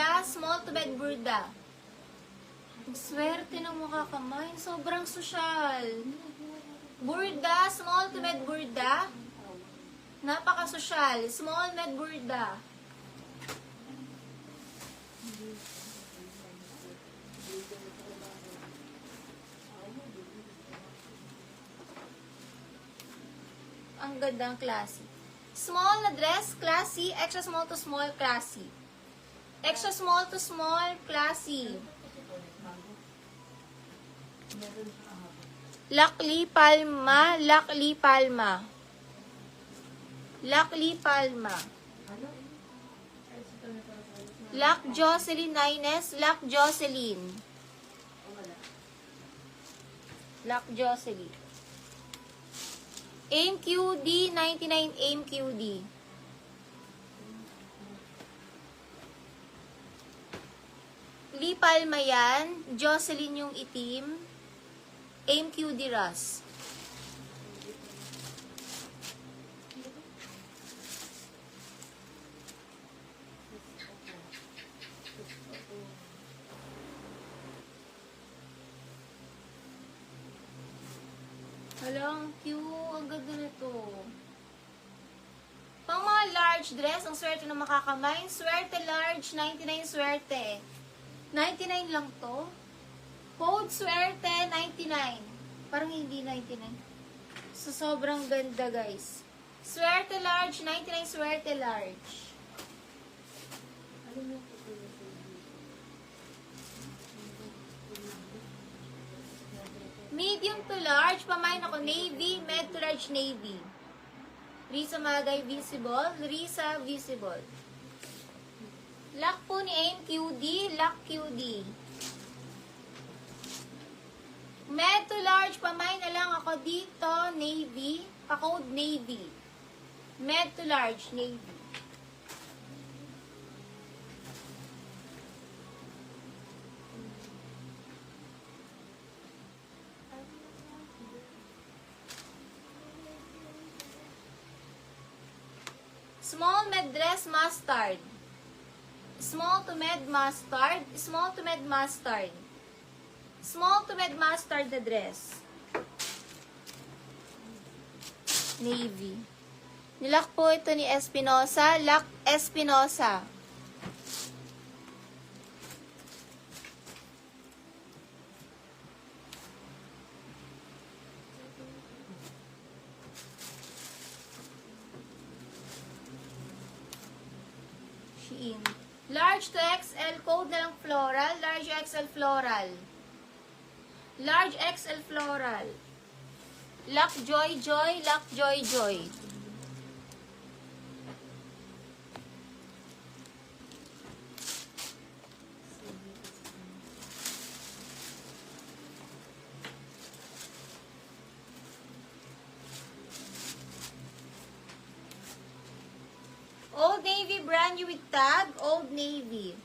burda, small to med burda. Ang swerte ng mukha kamay. Sobrang sosyal. Burda, small to med burda. Napaka-sosyal. Small med burda. Ang gandang classy. Small na dress, classy. Extra small to small, classy. Extra small to small, classy. Lakli Palma, Lakli Palma. Lakli Palma. Lak Jocelyn Nines, Lak Jocelyn. Lak Jocelyn. Aim QD, 99 Aim QD. Lee Palma yan. Jocelyn yung itim. Aim QD Ras. Hala, ang cute. Ang ganda nito. Pang mga large dress, ang swerte na makakamay. Swerte large, 99 swerte. 99 lang to. Code swerte, 99. Parang hindi 99. So, sobrang ganda, guys. Swerte large, 99 swerte large. Medium to large, pamain ako, navy, med to large, navy. Risa Magay, visible. Risa, visible. Lock po ni Aim QD, lock QD. Med to large, pamain na lang ako dito, navy, pa-code navy. Med to large, navy. Small med dress mustard. Small to med mustard. Small to med mustard. Small to med mustard na dress. Navy. Nilak po ito ni Espinosa. Lock Espinosa. Large to XL, code na lang floral. Large XL floral. Large XL floral. Lock Joy Joy, Lock Joy Joy. Old Navy brand new with tag. Old Navy.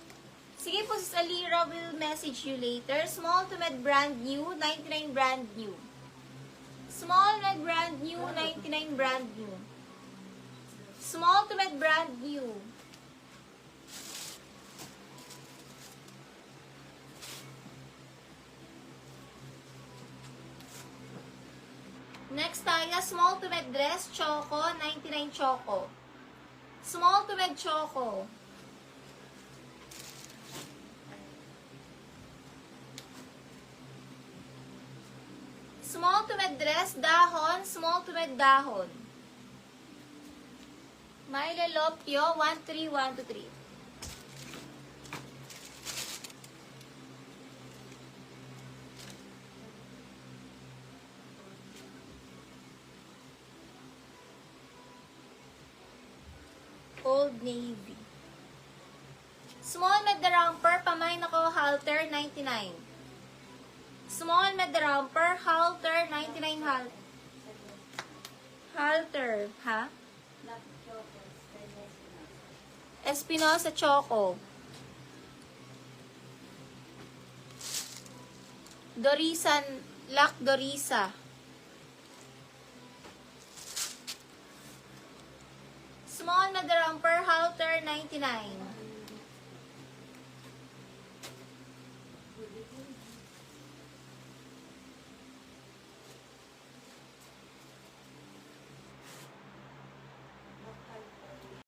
Sige po, Sis Alira will message you later. Small to med brand new. 99 brand new. Small med brand new. 99 brand new. Small to med brand new. Next tayo, small to med dress. Choco. 99 Choco. Small to med Choco. Small to med dress, dahon. Small to med dahon. Myla Lopio, 13123. Old Navy. Small med the romper, pamain ako, halter, 99. Small med the romper, halter, 99 halter, ha? Espinosa Choco. Dorisan, Lock Dorisa. Small na the romper, halter, 99.